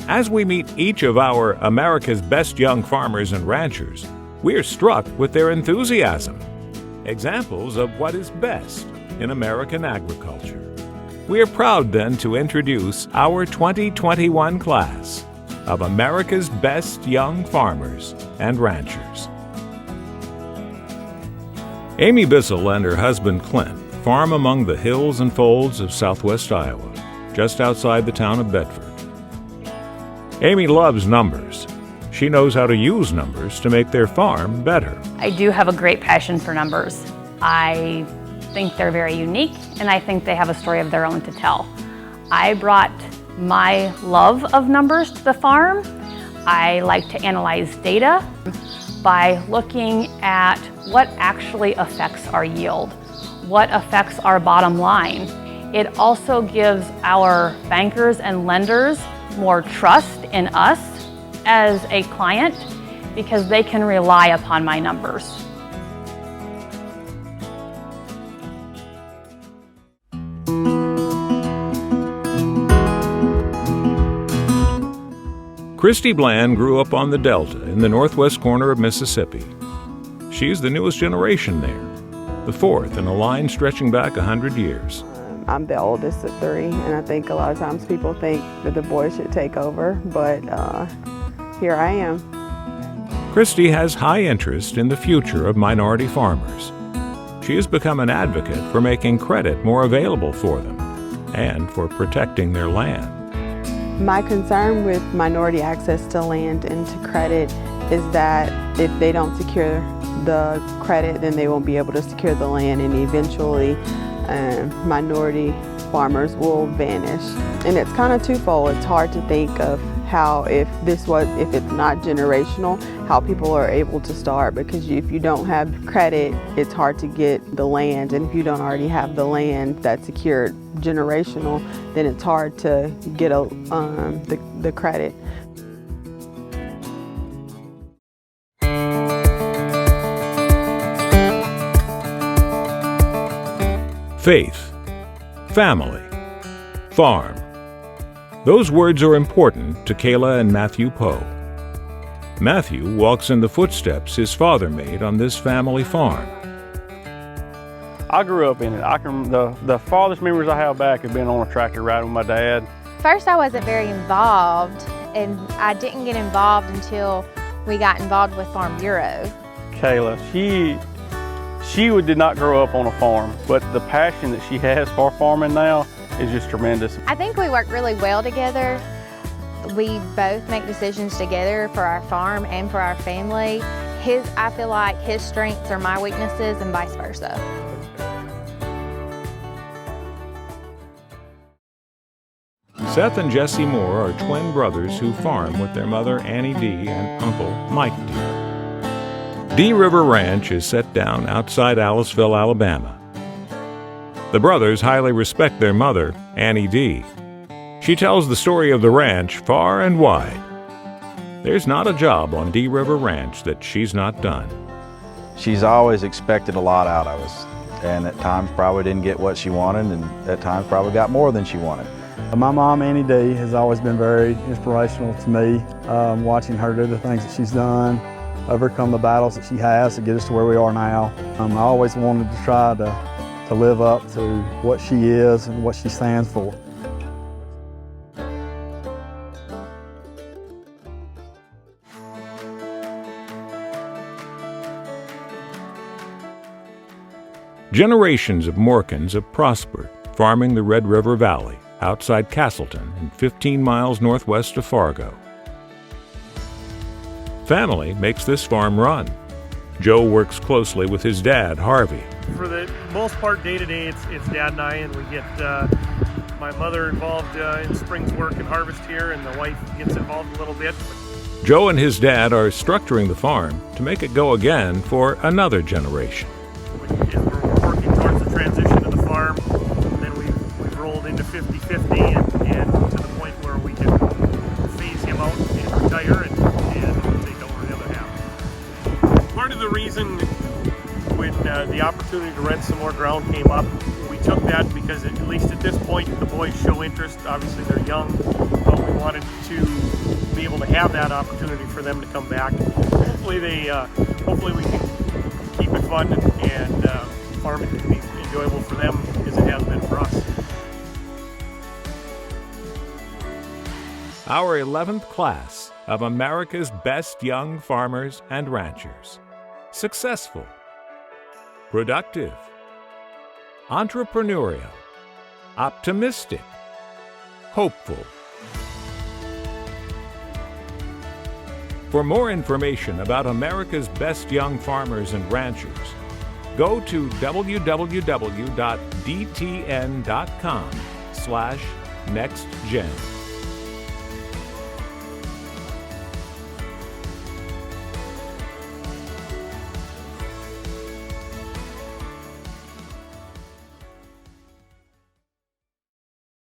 As we meet each of our America's best young farmers and ranchers, we are struck with their enthusiasm, examples of what is best in American agriculture. We are proud then to introduce our 2021 class of America's best young farmers and ranchers. Amy Bissell and her husband Clint farm among the hills and folds of southwest Iowa, just outside the town of Bedford. Amy loves numbers. She knows how to use numbers to make their farm better. I do have a great passion for numbers. I think they're very unique, and I think they have a story of their own to tell. I brought my love of numbers to the farm. I like to analyze data by looking at what actually affects our yield, what affects our bottom line. It also gives our bankers and lenders more trust in us as a client because they can rely upon my numbers. Christy Bland grew up on the Delta in the northwest corner of Mississippi. She's the newest generation there, the fourth in a line stretching back 100 years. I'm the oldest of three, and I think a lot of times people think that the boys should take over, but here I am. Christy has high interest in the future of minority farmers. She has become an advocate for making credit more available for them and for protecting their land. My concern with minority access to land and to credit is that if they don't secure the credit, then they won't be able to secure the land, and eventually minority farmers will vanish. And it's kind of twofold. It's hard to think of how, if it's not generational, how people are able to start, because if you don't have credit, it's hard to get the land, and if you don't already have the land that's secured generational, then it's hard to get the credit. Faith, family, farm. Those words are important to Kayla and Matthew Poe. Matthew walks in the footsteps his father made on this family farm. I grew up in it. The farthest memories I have back have been on a tractor riding with my dad. First, I wasn't very involved, and I didn't get involved until we got involved with Farm Bureau. Kayla, she did not grow up on a farm, but the passion that she has for farming now is just tremendous. I think we work really well together. We both make decisions together for our farm and for our family. I feel like his strengths are my weaknesses and vice versa. Seth and Jesse Moore are twin brothers who farm with their mother Annie D. and uncle Mike D. D River Ranch is set down outside Aliceville, Alabama. The brothers highly respect their mother, Annie D. She tells the story of the ranch far and wide. There's not a job on D River Ranch that she's not done. She's always expected a lot out of us, and at times probably didn't get what she wanted, and at times probably got more than she wanted. My mom, Annie D., has always been very inspirational to me, watching her do the things that she's done, overcome the battles that she has to get us to where we are now. I always wanted to try to live up to what she is and what she stands for. Generations of Morkans have prospered, farming the Red River Valley, outside Castleton and 15 miles northwest of Fargo. Family makes this farm run. Joe works closely with his dad, Harvey. For the most part, day-to-day, it's Dad and I, and we get my mother involved in spring's work and harvest here, and the wife gets involved a little bit. Joe and his dad are structuring the farm to make it go again for another generation. We're working towards the transition of the farm, and then we've rolled into 50-50 and to the point where we can phase him out and retire and take over the other half. Part of the reason when the opportunity to rent some more ground came up, we took that because at least at this point the boys show interest. Obviously they're young, but we wanted to be able to have that opportunity for them to come back. Hopefully we can keep it fun and farming can be enjoyable for them as it has been for us. Our 11th class of America's Best Young Farmers and Ranchers. Successful, productive, entrepreneurial, optimistic, hopeful. For more information about America's Best Young Farmers and Ranchers, go to www.dtn.com/nextgen.